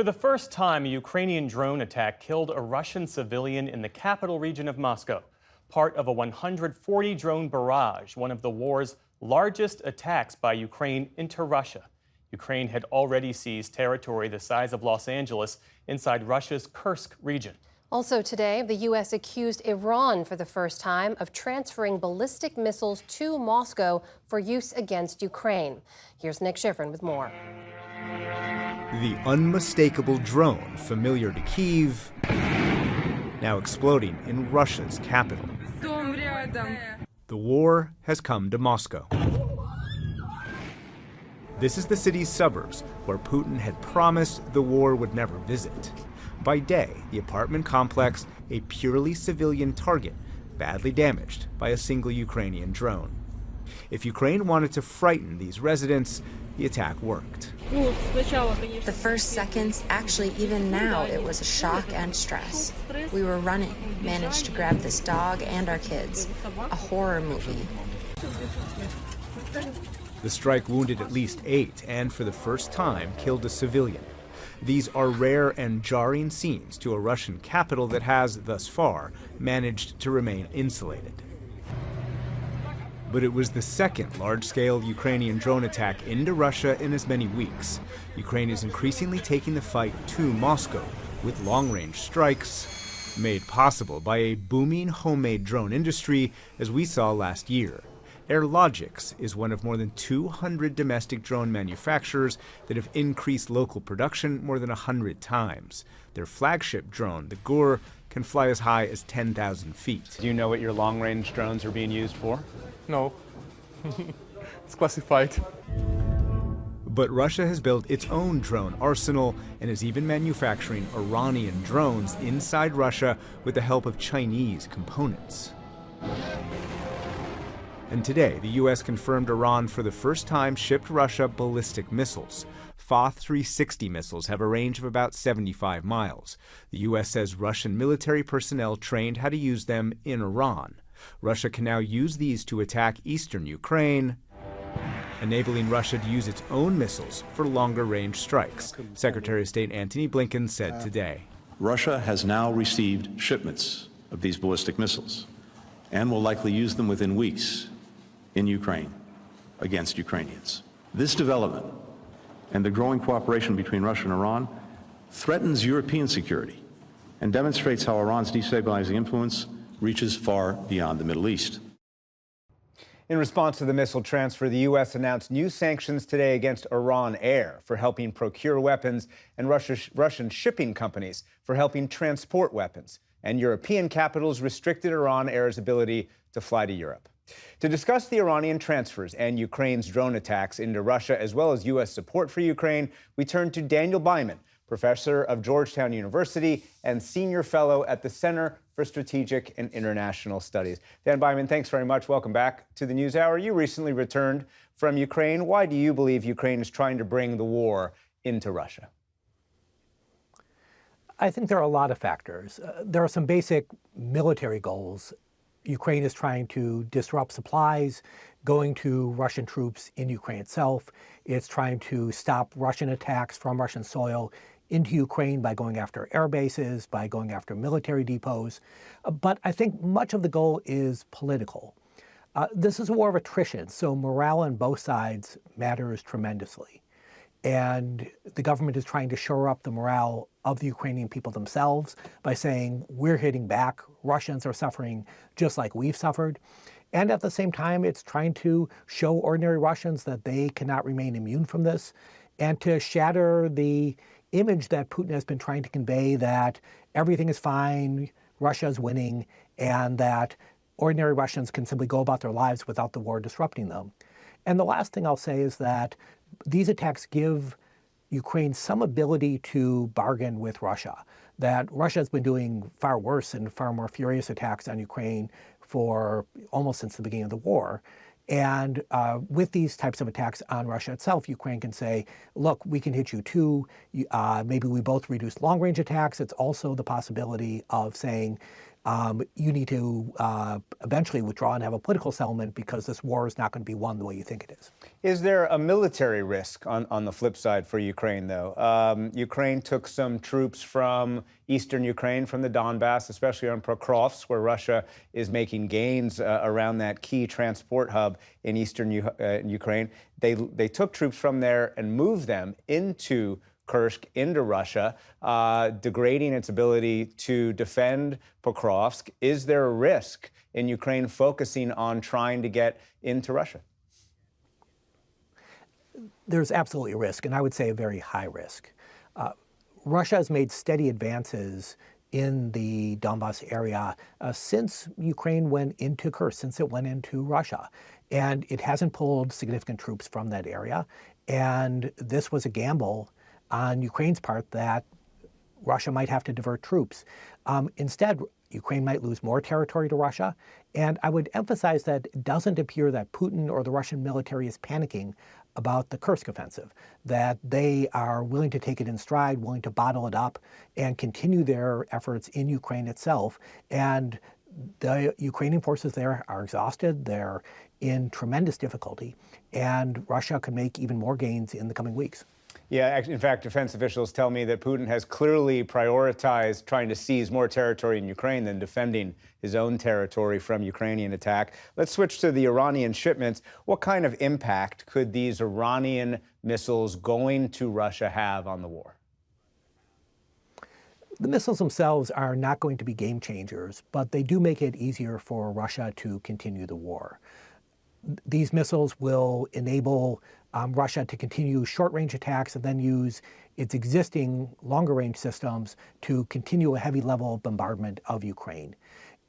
For the first time, a Ukrainian drone attack killed a Russian civilian in the capital region of Moscow, part of a 140 drone barrage, one of the war's largest attacks by Ukraine into Russia. Ukraine had already seized territory the size of Los Angeles inside Russia's Kursk region. Also today, the U.S. accused Iran for the first time of transferring ballistic missiles to Moscow for use against Ukraine. Here's Nick Schifrin with more. The unmistakable drone familiar to Kyiv, now exploding in Russia's capital. The war has come to Moscow. This is the city's suburbs, where Putin had promised the war would never visit. By day, the apartment complex, a purely civilian target, badly damaged by a single Ukrainian drone. If Ukraine wanted to frighten these residents, the attack worked. The first seconds, actually even now, it was a shock and stress. We were running, managed to grab this dog and our kids. A horror movie. The strike wounded at least 8 and, for the first time, killed a civilian. These are rare and jarring scenes to a Russian capital that has, thus far, managed to remain insulated. But it was the second large-scale Ukrainian drone attack into Russia in as many weeks. Ukraine is increasingly taking the fight to Moscow with long-range strikes made possible by a booming homemade drone industry, as we saw last year. Airlogics is one of more than 200 domestic drone manufacturers that have increased local production more than 100 times. Their flagship drone, the Gur, can fly as high as 10,000 feet. Do you know what your long-range drones are being used for? No. It's classified. But Russia has built its own drone arsenal and is even manufacturing Iranian drones inside Russia with the help of Chinese components. And today, the U.S. confirmed Iran for the first time shipped Russia ballistic missiles. Fath 360 missiles have a range of about 75 miles. The U.S. says Russian military personnel trained how to use them in Iran. Russia can now use these to attack eastern Ukraine, enabling Russia to use its own missiles for longer-range strikes, Secretary of State Antony Blinken said today. Russia has now received shipments of these ballistic missiles and will likely use them within weeks in Ukraine against Ukrainians. This development and the growing cooperation between Russia and Iran threatens European security and demonstrates how Iran's destabilizing influence reaches far beyond the Middle East. In response to the missile transfer, the U.S. announced new sanctions today against Iran Air for helping procure weapons and Russian shipping companies for helping transport weapons. And European capitals restricted Iran Air's ability to fly to Europe. To discuss the Iranian transfers and Ukraine's drone attacks into Russia, as well as U.S. support for Ukraine, we turn to Daniel Byman, professor of Georgetown University and senior fellow at the Center for Strategic and International Studies. Dan Byman, thanks very much. Welcome back to the NewsHour. You recently returned from Ukraine. Why do you believe Ukraine is trying to bring the war into Russia? I think there are a lot of factors. There are some basic military goals. Ukraine is trying to disrupt supplies going to Russian troops in Ukraine itself. It's trying to stop Russian attacks from Russian soil into Ukraine by going after air bases, by going after military depots. But I think much of the goal is political. This is a war of attrition, so morale on both sides matters tremendously. And the government is trying to shore up the morale of the Ukrainian people themselves by saying, we're hitting back, Russians are suffering just like we've suffered. And at the same time, it's trying to show ordinary Russians that they cannot remain immune from this, and to shatter the image that Putin has been trying to convey that everything is fine, Russia is winning, and that ordinary Russians can simply go about their lives without the war disrupting them. And the last thing I'll say is that these attacks give Ukraine some ability to bargain with Russia, that Russia has been doing far worse and far more furious attacks on Ukraine for almost since the beginning of the war. And with these types of attacks on Russia itself, Ukraine can say, look, we can hit you too. Maybe we both reduce long-range attacks. It's also the possibility of saying, you need to eventually withdraw and have a political settlement because this war is not going to be won the way you think it is. Is there a military risk on the flip side for Ukraine, though? Ukraine took some troops from eastern Ukraine, from the Donbass, especially on Pokrovsk, where Russia is making gains around that key transport hub in eastern Ukraine. They took troops from there and moved them into Kursk, into Russia, degrading its ability to defend Pokrovsk. Is there a risk in Ukraine focusing on trying to get into Russia? There's absolutely a risk, and I would say a very high risk. Russia has made steady advances in the Donbass area since Ukraine went into Kursk, since it went into Russia. And it hasn't pulled significant troops from that area. And this was a gamble on Ukraine's part that Russia might have to divert troops. Instead, Ukraine might lose more territory to Russia. And I would emphasize that it doesn't appear that Putin or the Russian military is panicking about the Kursk offensive, that they are willing to take it in stride, willing to bottle it up, and continue their efforts in Ukraine itself. And the Ukrainian forces there are exhausted, they're in tremendous difficulty, and Russia could make even more gains in the coming weeks. Yeah, in fact, defense officials tell me that Putin has clearly prioritized trying to seize more territory in Ukraine than defending his own territory from Ukrainian attack. Let's switch to the Iranian shipments. What kind of impact could these Iranian missiles going to Russia have on the war? The missiles themselves are not going to be game changers, but they do make it easier for Russia to continue the war. These missiles will enable Russia to continue short-range attacks and then use its existing longer-range systems to continue a heavy level of bombardment of Ukraine.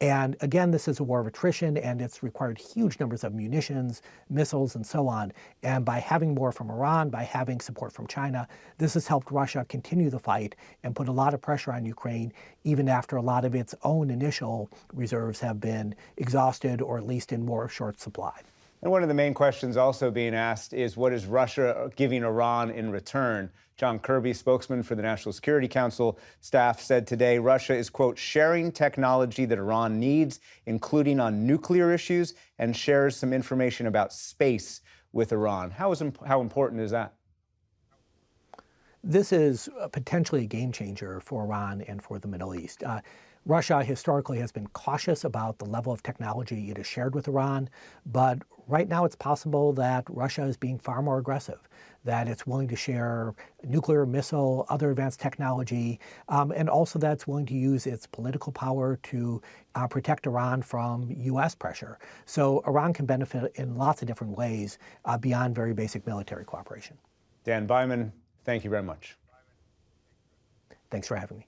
And again, this is a war of attrition, and it's required huge numbers of munitions, missiles, and so on. And by having more from Iran, by having support from China, this has helped Russia continue the fight and put a lot of pressure on Ukraine, even after a lot of its own initial reserves have been exhausted or at least in more short supply. And one of the main questions also being asked is, what is Russia giving Iran in return? John Kirby, spokesman for the National Security Council staff, said today Russia is, quote, sharing technology that Iran needs, including on nuclear issues, and shares some information about space with Iran. How important is that? This is potentially a game changer for Iran and for the Middle East. Russia historically has been cautious about the level of technology it has shared with Iran, but right now it's possible that Russia is being far more aggressive, that it's willing to share nuclear, missile, other advanced technology, and also that it's willing to use its political power to protect Iran from U.S. pressure. So Iran can benefit in lots of different ways beyond very basic military cooperation. Dan Beiman, thank you very much. Thanks for having me.